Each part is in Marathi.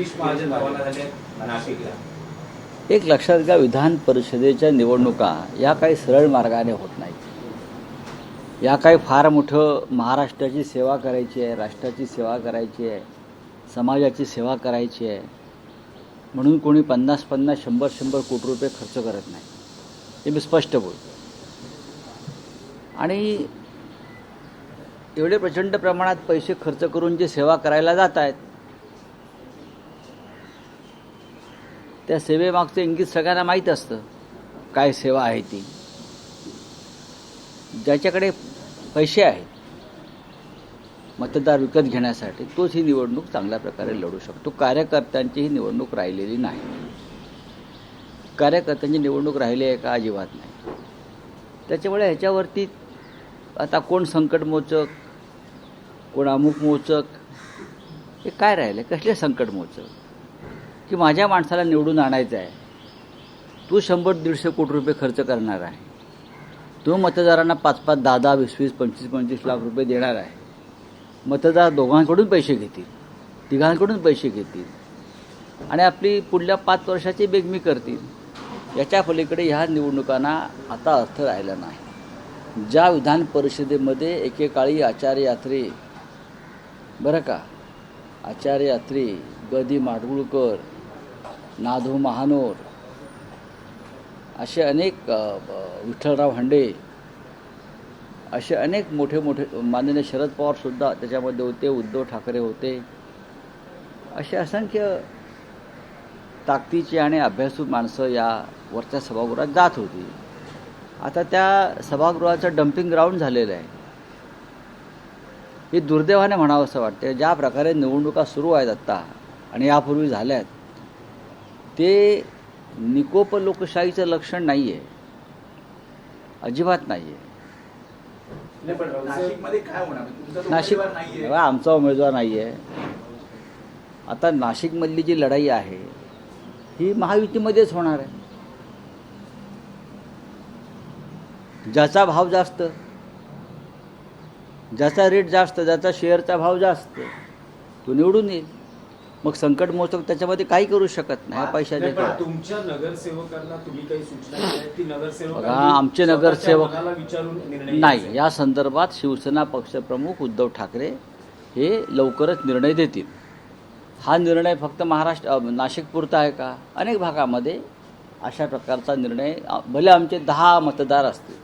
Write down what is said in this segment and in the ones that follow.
गिरीश महाजन रवाना झाले नाशिकला. एक लक्षात घ्या, विधान परिषदेच्या निवडणुका या काही सरळ मार्गाने होत नाहीत. या काही फार मोठं महाराष्ट्राची सेवा करायची आहे, राष्ट्राची सेवा करायची आहे, समाजाची सेवा करायची आहे म्हणून कोणी 50-50, 100-100 कोटी रुपये खर्च करत नाही. हे मी स्पष्ट बोलतो. आणि एवढे प्रचंड प्रमाणात पैसे खर्च करून जे सेवा करायला जात आहेत त्या सेवेमागचं इंगित सगळ्यांना माहीत असतं काय सेवा आहे ती. ज्याच्याकडे पैसे आहेत मतदार विकत घेण्यासाठी तोच ही निवडणूक चांगल्या प्रकारे लढू शकतो. कार्यकर्त्यांची ही निवडणूक राहिलेली नाही. कार्यकर्त्यांची निवडणूक राहिली आहे का? अजिबात नाही. त्याच्यामुळे ह्याच्यावरती आता कोण संकटमोचक, कोण अमुक मोचक, हे काय राहिलं? कसले संकटमोचक की माझ्या माणसाला निवडून आणायचं आहे, तू 100-150 कोटी रुपये खर्च करणार आहे, तो मतदारांना 5-5, 10-10, 20-20, 25-25 लाख रुपये देणार आहे. मतदार दोघांकडून पैसे घेतील, तिघांकडून पैसे घेतील आणि आपली पुढल्या 5 वर्षाची बेगमी करतील. याच्या पलीकडे ह्या निवडणुकांना आता अर्थ राहिला नाही. ज्या विधान परिषदेमध्ये एकेकाळी आचार्य यात्रे, बरं का, आचार्य यात्रे, ग. माडगुळकर, नाधू महानोर, असे अनेक, विठ्ठलराव हांडे, असे अनेक मोठे मोठे, माननीय शरद पवारसुद्धा त्याच्यामध्ये होते, उद्धव ठाकरे होते, असे असंख्य ताकदीची आणि अभ्यासू माणसं या वरच्या सभागृहात जात होती. आता त्या सभागृहाचं डम्पिंग ग्राउंड झालेलं आहे. हे दुर्दैवाने म्हणावं असं वाटतं. ज्या प्रकारे निवडणुका सुरू आहेत आत्ता आणि यापूर्वी झाल्यात, ते निकोप लोकशाहीचं लक्षण नाही आहे, अजिबात नाही आहे. नाशिकमध्ये काय होणार? नाशिक आमचा उमेदवार नाही आहे. आता नाशिकमधली जी लढाई आहे ही महायुतीमध्येच होणार आहे. ज्याचा भाव जास्त, ज्याचा रेट जास्त, ज्याचा शेअरचा भाव जास्त, तो निवडून येईल. मग संकटमोचक त्याच्यामध्ये काही करू शकत नाही पैशाच्या. तुमच्या नगरसेवकांना तुम्ही काही सूचना दिल्या की नगरसेवक बघा, आमचे नगरसेवक विचारून निर्णय नाही, या संदर्भात शिवसेना पक्षप्रमुख उद्धव ठाकरे हे लवकरच निर्णय देतील. हा निर्णय फक्त नाशिकपुरता आहे का? अनेक भागामध्ये अशा प्रकारचा निर्णय, भले आमचे 10 मतदार असतील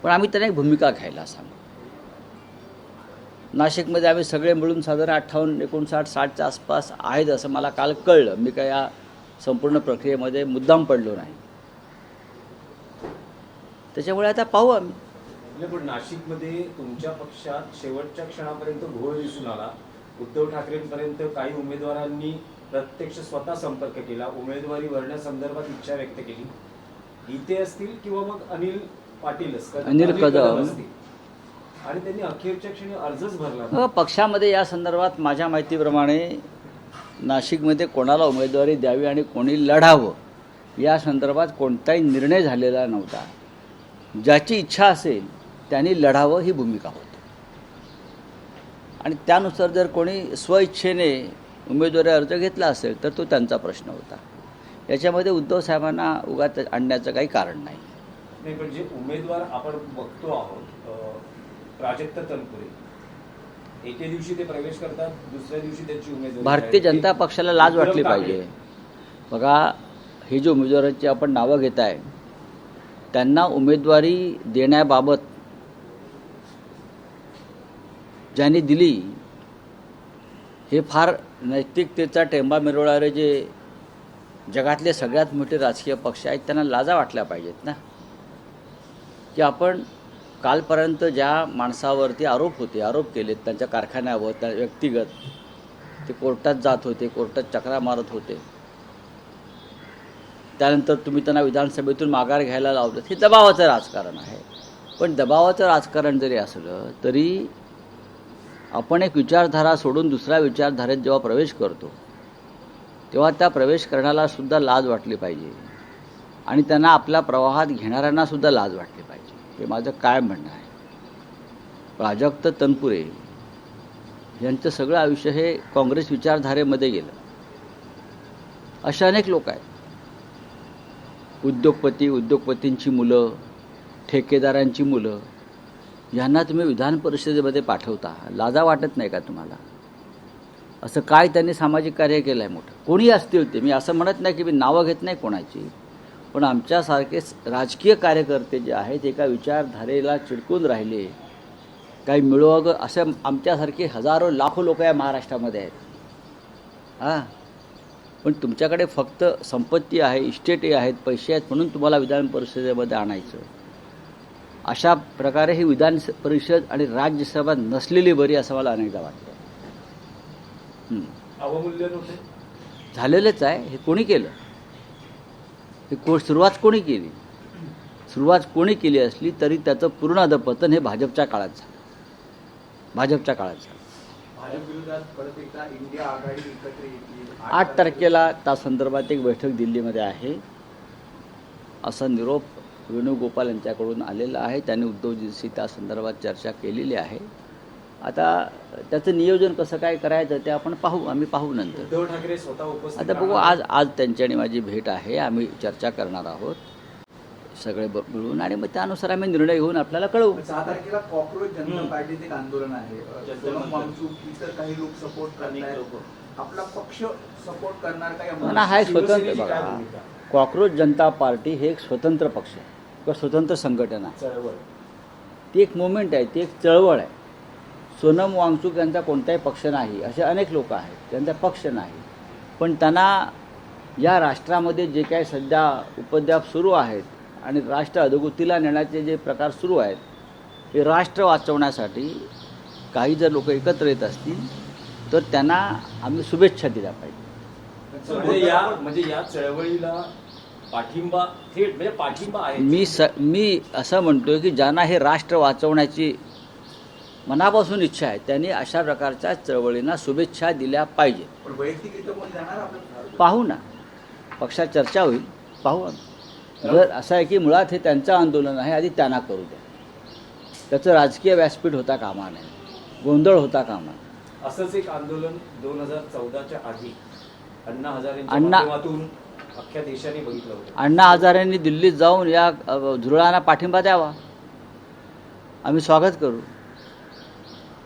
पण आम्ही त्यांना एक भूमिका घ्यायला सांगू. नाशिकमध्ये आम्ही सगळे मिळून साधारण 58, 59, 60च्या आसपास आहेत असं मला काल कळलं. मी काय या संपूर्ण प्रक्रियेमध्ये मुद्दाम पडलो नाही. त्याच्यामुळे आता पाहू आम्ही. पण नाशिकमध्ये तुमच्या पक्षात शेवटच्या क्षणापर्यंत घोळ दिसून आला. उद्धव ठाकरेंपर्यंत काही उमेदवारांनी प्रत्यक्ष स्वतः संपर्क केला, उमेदवारी भरण्यासंदर्भात इच्छा व्यक्त केली. गीते असतील किंवा मग अनिल पाटील, अनिल कदम, आणि त्यांनी अखेरच्या क्षणी अर्जच भरला. पक्षामध्ये या संदर्भात माझ्या माहितीप्रमाणे नाशिकमध्ये कोणाला उमेदवारी द्यावी आणि कोणी लढावं या संदर्भात कोणताही निर्णय झालेला नव्हता. ज्याची इच्छा असेल त्यांनी लढावं ही भूमिका होती. आणि त्यानुसार जर कोणी स्वइच्छेने उमेदवारी अर्ज घेतला असेल तर तो त्यांचा प्रश्न होता. याच्यामध्ये उद्धव साहेबांना उगाच आणण्याचं काही कारण नाही. नाही, पण जे उमेदवार आपण बघतो आहोत, प्राजक्त तनपुरे, एके दिवशी ते प्रवेश करतात, दुसऱ्या दिवशी त्यांची उमेदवारी. भारतीय जनता पक्षाला लाज वाटली पाहिजे. बघा, हे जे उमेदवारांची आपण नावं घेत आहे त्यांना उमेदवारी देण्याबाबत ज्यांनी दिली, हे फार नैतिकतेचा टेंबा मिरवणारे जे जगातले सगळ्यात मोठे राजकीय पक्ष आहेत त्यांना लाजा वाटल्या पाहिजेत ना. की आपण कालपर्यंत ज्या माणसावरती आरोप केलेत, त्यांच्या कारखान्यावर, त्या व्यक्तिगत, ते कोर्टात जात होते, कोर्टात चक्रा मारत होते, त्यानंतर तुम्ही त्यांना विधानसभेतून माघार घ्यायला लावलं. हे दबावाचं राजकारण आहे. पण दबावाचं राजकारण जरी असलं तरी आपण एक विचारधारा सोडून दुसऱ्या विचारधारेत जेव्हा प्रवेश करतो तेव्हा त्या प्रवेश करण्याला सुद्धा लाज वाटली पाहिजे आणि त्यांना आपल्या प्रवाहात घेणाऱ्यांना सुद्धा लाज वाटली पाहिजे. हे माझं काय म्हणणं आहे. प्राजक्त तनपुरे यांचं सगळं आयुष्य हे काँग्रेस विचारधारेमध्ये गेलं. अशा अनेक लोक आहेत. उद्योगपतींची मुलं, ठेकेदारांची मुलं, यांना तुम्ही विधान परिषदेमध्ये पाठवता. लाजा वाटत नाही का तुम्हाला? असं काय त्यांनी सामाजिक कार्य केलं आहे मोठं? कोणी असतील ते, मी असं म्हणत नाही की मी नावं घेत नाही कोणाची, पण आमच्यासारखे राजकीय कार्यकर्ते जे आहेत एका विचारधारेला चिडकून राहिले, काही मिळवागं, असं आमच्यासारखे हजारो लाखो लोक या महाराष्ट्रामध्ये आहेत. हां, पण तुमच्याकडे फक्त संपत्ती आहे, इस्टेटही आहेत, पैसे आहेत, म्हणून तुम्हाला विधान परिषदेमध्ये आणायचं. अशा प्रकारे ही विधान परिषद आणि राज्यसभा नसलेली बरी, असं मला अनेकदा वाटतं. अवमूल्यन होते झालेलंच आहे. हे कोणी केलं? हे सुरुवात कोणी केली? सुरुवात कोणी केली असली तरी त्याचं पूर्ण अधपतन हे भाजपच्या काळात झालं. भाजपच्या काळात झालं. भाजप विरोधात परत एकदा इंडिया आघाडी एकत्र येतील. 8 तारखेला त्या संदर्भात एक बैठक दिल्लीमध्ये आहे, असा निरोप वेणुगोपाल यांच्याकडून आलेला आहे. त्यांनी उद्धवजींशी त्या संदर्भात चर्चा केलेली आहे. आता त्याचं नियोजन कसं काय करायचं ते आपण आम्ही पाहू नंतर. उद्धव ठाकरे स्वतः उपस्थित आता बघू, आज त्यांची आणि माझी भेट आहे. आम्ही चर्चा करणार आहोत सगळे मिळून, आणि मग त्यानुसार आम्ही निर्णय घेऊन आपल्याला कळवू. 6 तारखेला कॉक्रोच जनता पार्टीचे एक आंदोलन आहे. सोनम वांगचूक इतर काही लोक सपोर्ट करतात. आपला पक्ष सपोर्ट करणार काही हा एक स्वतंत्र बघा, कॉक्रोच जनता पार्टी हे एक स्वतंत्र पक्ष आहे किंवा स्वतंत्र संघटना आहे. चळवळ, ती एक मुवमेंट आहे, ती एक चळवळ आहे. सोनम वांगचूक यांचा कोणताही पक्ष नाही, असे अनेक लोक आहेत त्यांचा पक्ष नाही, पण त्यांना या राष्ट्रामध्ये जे काही सध्या उपद्व्याप सुरू आहेत आणि राष्ट्र अधोगतीला नेण्याचे जे प्रकार सुरू आहेत, हे राष्ट्र वाचवण्यासाठी काही जर लोक एकत्र येत असतील तर त्यांना आम्ही शुभेच्छा दिल्या पाहिजे. म्हणजे या चळवळीला पाठिंबा, थेट म्हणजे पाठिंबा आहे. मी असं म्हणतोय की ज्यांना हे राष्ट्र वाचवण्याची मनापासून इच्छा आहे त्यांनी अशा प्रकारच्या चळवळींना शुभेच्छा दिल्या पाहिजे. पण वैयक्तिकरित्या कोणी जाणार आपलं? पाहू ना, पक्षात चर्चा होईल, पाहू. जर असं आहे की मुळात हे त्यांचं आंदोलन आहे, आधी त्यांना करू द्या. त्याचं राजकीय व्यासपीठ होता कामा नये, गोंधळ होता कामा नये. असंच एक आंदोलन 2014च्या आधी अण्णा हजारेंच्या अण्णा- माध्यमातून अख्ख्या देशाने बघितलं होतं. अण्णा हजारेंनी दिल्लीत जाऊन या धुरळांना पाठिंबा द्यावा, आम्ही स्वागत करू.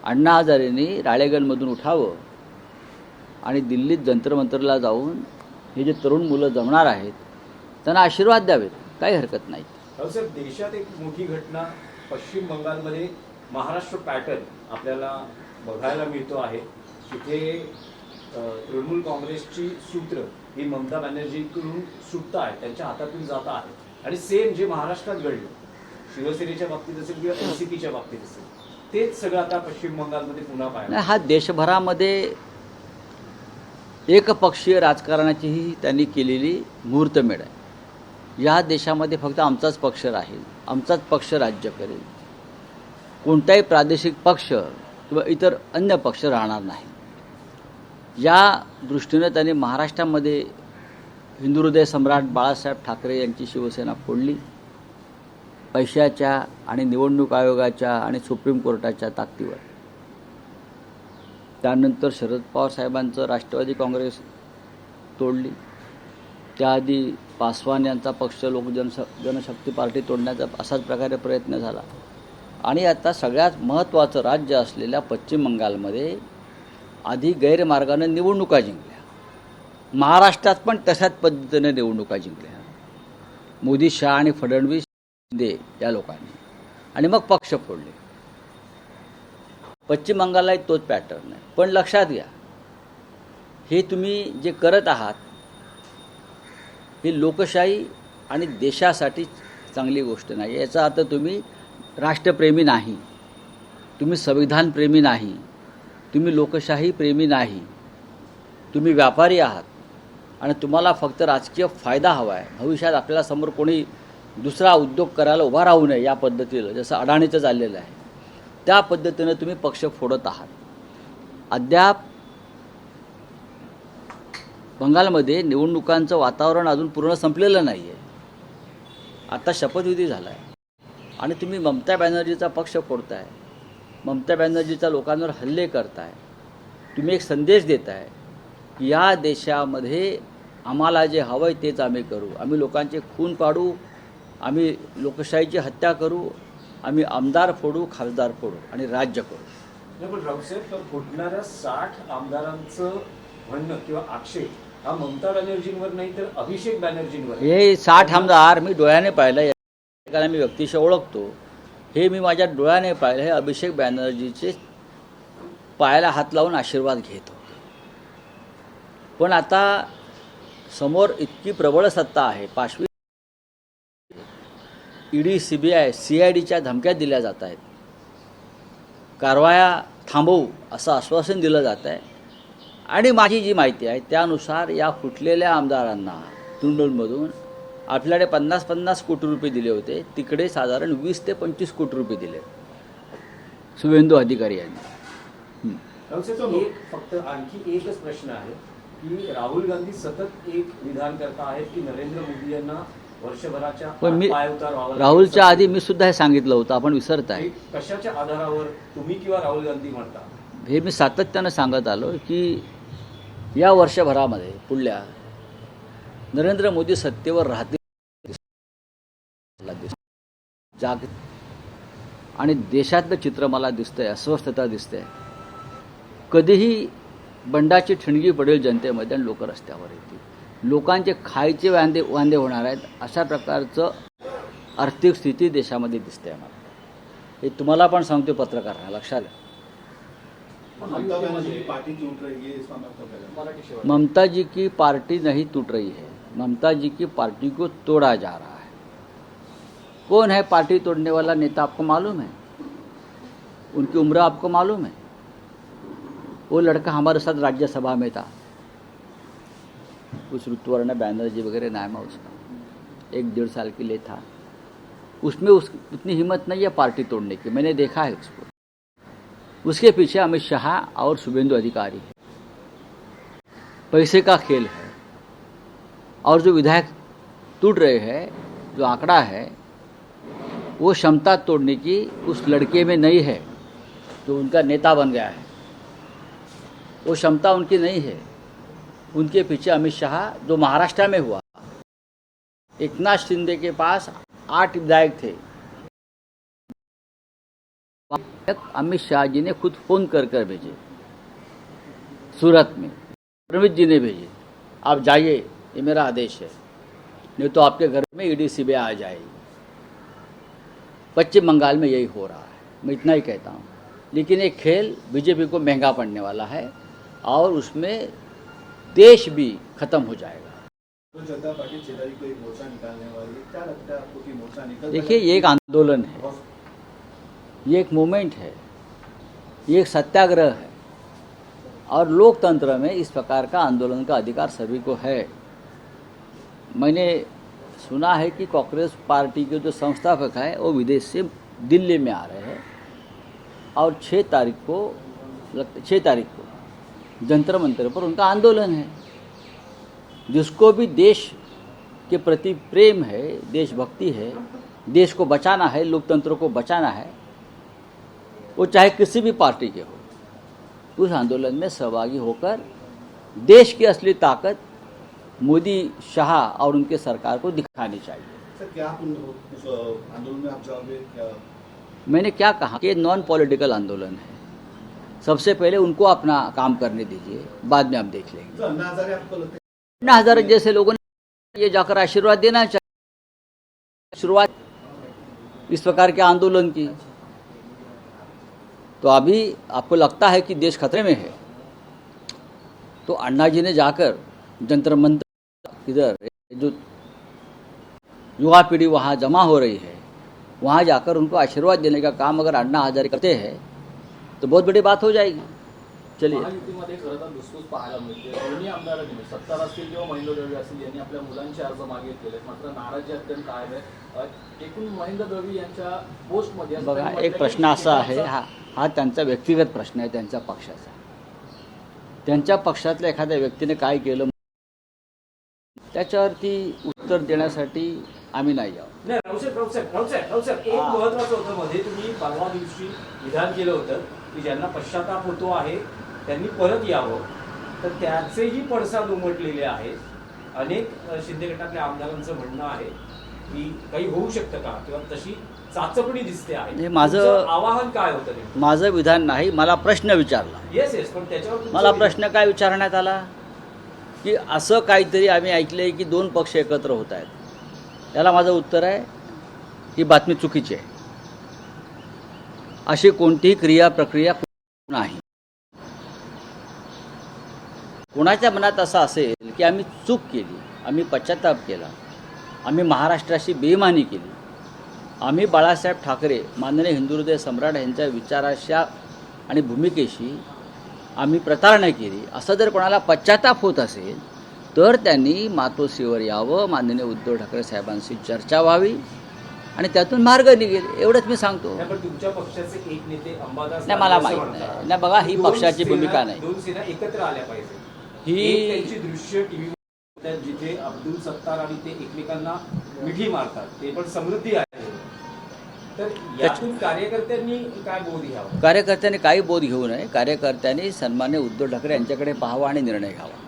अण्णा हजारेंनी राळेगणमधून उठावं आणि दिल्लीत जंतर-मंतरला जाऊन हे जे तरुण मुलं जमणार आहेत त्यांना आशीर्वाद द्यावेत, काही हरकत नाही. साहेब, देशात एक मोठी घटना पश्चिम बंगालमध्ये महाराष्ट्र पॅटर्न आपल्याला बघायला मिळतो आहे. तिथे तृणमूल काँग्रेसची सूत्र ही ममता बॅनर्जीकडून सुटत आहे, त्यांच्या हातातून जात आहे, आणि सेम जे महाराष्ट्रात घडलं, शिवसेनेच्या बाबतीत असेल किंवा एनसीपीच्या बाबतीत असेल, तेच सगळं आता पश्चिम बंगालमध्ये पुन्हा पाहायला. हा देशभरामध्ये एकपक्षीय राजकारणाचीही त्यांनी केलेली मुहूर्तमेढ आहे. या देशामध्ये फक्त आमचाच पक्ष राहील, आमचाच पक्ष राज्य करेल, कोणताही प्रादेशिक पक्ष किंवा इतर अन्य पक्ष राहणार नाही. या दृष्टीनं त्यांनी महाराष्ट्रामध्ये हिंदू हृदय सम्राट बाळासाहेब ठाकरे यांची शिवसेना फोडली. पैशाच्या आणि निवडणूक आयोगाच्या आणि सुप्रीम कोर्टाच्या ताकदीवर. त्यानंतर शरद पवार साहेबांचं राष्ट्रवादी काँग्रेस तोडली. त्याआधी पासवान यांचा पक्ष जनशक्ती पार्टी तोडण्याचा असाच प्रकारे प्रयत्न झाला. आणि आता सगळ्यात महत्त्वाचं राज्य असलेल्या पश्चिम बंगालमध्ये आधी गैरमार्गाने निवडणुका जिंकल्या. महाराष्ट्रात पण तशाच पद्धतीने निवडणुका जिंकल्या मोदी, शहा आणि फडणवीस या लोकांनी, आणि मग पक्ष फोडले. पश्चिम बंगाललाही तोच पॅटर्न आहे. पण लक्षात घ्या, हे तुम्ही जे करत आहात ही लोकशाही आणि देशासाठी चांगली गोष्ट नाही. याचा अर्थ तुम्ही राष्ट्रप्रेमी नाही, तुम्ही संविधानप्रेमी नाही, तुम्ही लोकशाही प्रेमी नाही, तुम्ही व्यापारी आहात आणि तुम्हाला फक्त राजकीय फायदा हवा आहे. भविष्यात आपल्याला समोर कोणी दुसरा उद्योग करायला उभा राहू नये या पद्धतीनं, जसं अडाणीचं चाललेलं आहे त्या पद्धतीनं तुम्ही पक्ष फोडत आहात. अद्याप बंगालमध्ये निवडणुकांचं वातावरण अजून पूर्ण संपलेलं नाही आहे. आता शपथविधी झाला आहे आणि तुम्ही ममता बॅनर्जीचा पक्ष फोडताय, ममता बॅनर्जीच्या लोकांवर हल्ले करताय. तुम्ही एक संदेश देताय की या देशामध्ये आम्हाला जे हवं आहे तेच आम्ही करू, आम्ही लोकांचे खून पाडू, आम्ही लोकशाहीची हत्या करू, आम्ही आमदार फोडू, खासदार फोडू आणि राज्य करू. नाही, पण रावसाहेब, तर फुटणाऱ्या 60 आमदारांचं म्हणणं किंवा आक्षेप हा ममता बॅनर्जींवर नाही तर अभिषेक बॅनर्जींवर आहे. हे 60 आमदार मी डोळ्याने पाहिलं, एकाला मी व्यक्तिशः ओळखतो, हे मी माझ्या डोळ्याने पाहिलं, हे अभिषेक बॅनर्जीचे पायाला हात लावून आशीर्वाद घेत होते. पण आता समोर इतकी प्रबळ सत्ता आहे, पाशवी ईडी, सीबीआय, CIDच्या धमक्या दिल्या जात आहेत, कारवाया थांबवू असं आश्वासन दिलं जात आहे. आणि माझी जी माहिती आहे त्यानुसार या फुटलेल्या आमदारांना तुंडलमधून आपल्याकडे 50-50 कोटी रुपये दिले होते, तिकडे साधारण 20 ते 25 कोटी रुपये दिले शुभेंदू अधिकारी यांनी. रावसाहेब, एक फक्त आणखी एकच प्रश्न आहे की राहुल गांधी सतत एक विधान करता आहेत की नरेंद्र मोदी यांना वर्षभराच्या पण मी पायउतार व्हावा लागेल. राहुलच्या आधी मी सुद्धा हे सांगितलं होतं, आपण विसरताय. हे कशाच्या आधारावर तुम्ही किंवा राहुल गांधी म्हणता? हे मी सातत्यानं सांगत आलो की या वर्षभरामध्ये पुढल्या नरेंद्र मोदी सत्तेवर राहतील जाग आणि देशातलं चित्र मला दिसतंय, अस्वस्थता दिसते. कधीही बंडाची ठिणगी पडेल जनतेमध्ये आणि लोक रस्त्यावर येतील, लोकांचे खायचे वांदे होणार आहेत, अशा प्रकारचं आर्थिक स्थिती देशामध्ये दिसते मला. हे तुम्हाला पण सांगतो पत्रकारांना, लक्षात घ्या. ममता जी की पार्टी नहीं टूट रही है, ममता जी की पार्टी को तोड़ा जा रहा है. कौन है पार्टी तोड़ने वाला नेता, आपको मालूम है? उनकी उम्र आपको मालूम है? वो लड़का हमारे साथ राज्यसभा में था, उस ऋतुवर्ण बैनर्जी वगैरह नाम है उसका, 1-1.5 साल के लिए था. उसमें उतनी हिम्मत नहीं है पार्टी तोड़ने की, मैंने देखा है उसको. उसके पीछे अमित शाह और शुभेंदु अधिकारी है. पैसे का खेल है. और जो विधायक टूट रहे हैं, जो आंकड़ा है, वो क्षमता तोड़ने की उस लड़के में नहीं है जो उनका नेता बन गया है. वो क्षमता उनकी नहीं है. उनके पीछे अमित शाह, जो महाराष्ट्र में हुआ, एकनाथ शिंदे के पास 8 विधायक थे. अमित शाह जी ने खुद फोन कर भेजे सूरत में, प्रवीण जी ने भेजे, आप जाइए, ये मेरा आदेश है, नहीं तो आपके घर में ईडी सीबीआई आ जाएगी. पश्चिम बंगाल में यही हो रहा है. मैं इतना ही कहता हूँ. लेकिन ये खेल बीजेपी को महंगा पड़ने वाला है और उसमें देश भी खत्म हो जाएगा. तो जनता पार्टी 6 तारीख को एक मोर्चा निकालने वाली है, क्या लगता है आपको कि मोर्चा निकल? देखिए, ये एक आंदोलन है, ये एक मूवमेंट है, ये एक सत्याग्रह है, और लोकतंत्र में इस प्रकार का आंदोलन का अधिकार सभी को है. मैंने सुना है कि कांग्रेस पार्टी के जो संस्थापक हैं वो विदेश से दिल्ली में आ रहे हैं और 6 तारीख को जंतर मंतर पर उनका आंदोलन है. जिसको भी देश के प्रति प्रेम है, देशभक्ति है, देश को बचाना है, लोकतंत्र को बचाना है, वो चाहे किसी भी पार्टी के हो, उस आंदोलन में सहभागी होकर देश की असली ताकत मोदी, शाह और उनके सरकार को दिखानी चाहिए. सर, क्या आप उस आंदोलन में आप जाओगे? क्या मैंने क्या कहा कि नॉन पॉलिटिकल आंदोलन है. सबसे पहले उनको अपना काम करने दीजिए, बाद में हम देख लेंगे. तो अन्ना हजारे आपको लगता है? अन्ना हजारे जैसे लोगों ने ये जाकर आशीर्वाद देना चाहिए. शुरुआत इस प्रकार के आंदोलन की, तो अभी आपको लगता है कि देश खतरे में है, तो अन्ना जी ने जाकर जंतर मंतर, इधर जो युवा पीढ़ी वहाँ जमा हो रही है, वहाँ जाकर उनको आशीर्वाद देने का काम अगर अन्ना हजारे करते हैं तो बहुत बड़ी बात हो जाएगी. चलिए. महायुतीमध्ये खरं तर धुसफूस पाहायला मिळते. दोन्ही आमदारांनी, सत्तार असतील किंवा महेंद्र दळवी असतील, यांनी आपल्या मुलांचे अर्ज मागितलेले, मात्र नाराजी अत्यंत आहे. एकूण महेंद्र दळवी यांच्या पोस्टमध्ये बघा, एक प्रश्न असा आहे, हा त्यांचा व्यक्तिगत प्रश्न आहे, त्यांच्या पक्षाचा. त्यांच्या पक्षातल्या एखाद्या व्यक्तीने काय केलं त्याच्यावरती उत्तर देण्यासाठी आम्ही नाही आहोत. नाही, रावसाहेब, एक महत्वाचं होतं, मध्ये तुम्ही परवा दिवशी विधान केलं होतं की ज्यांना पश्चाताप होतो आहे त्यांनी परत यावं, तर त्याचेही पडसाद उमटलेले आहेत. अनेक शिंदे गटातल्या आमदारांचं म्हणणं आहे की काही होऊ शकतं का किंवा तशी चाचपणी दिसते आहे. हे माझं- तुमचं आवाहन काय होतं नेमकं? माझं विधान नाही, मला प्रश्न विचारला. येस पण त्याच्यावर तुमचं मला विधान- प्रश्न काय विचारण्यात आला की असं काहीतरी आम्ही ऐकलंय की 2 पक्ष एकत्र होत आहेत. त्याला माझं उत्तर आहे ही बातमी चुकीची आहे. अशी कोणतीही क्रिया प्रक्रिया नाही. कोणाच्या मनात असं असेल की आम्ही चूक केली, आम्ही पश्चाताप केला, आम्ही महाराष्ट्राशी बेईमानी केली, आम्ही बाळासाहेब ठाकरे माननीय हिंदुहृदय सम्राट यांच्या विचाराशा आणि भूमिकेशी आम्ही प्रतारणा केली, असं जर कोणाला पश्चाताप होत असेल तर त्यांनी मातोश्रीवर यावं, माननीय उद्धव ठाकरे साहेबांशी चर्चा व्हावी आणि त्यातून मार्ग निघेल, एवढंच मी सांगतो. नाही, पण तुमच्या पक्षाचे एक नेते अंबादास नाही, मला असं माहित म्हणतात. नाही. नाही, बघा, ही दोन पक्षाची सेना- भूमिका नाही. 2 सेना एकत्र आल्या पाहिजे. ही- एक त्यांची दृश्य टीव्ही जिथे अब्दुल सत्तार आणि ते एकमेकांना मिठी मारतात, ते पण समृद्धी आहे. तर यातून कार्यकर्त्यांनी काय बोध घ्यावा? कार्यकर्त्यांनी काही बोध घेऊ नये. कार्यकर्त्यांनी सन्मान्य उद्धव ठाकरे यांच्याकडे पाहावा आणि निर्णय घ्यावा.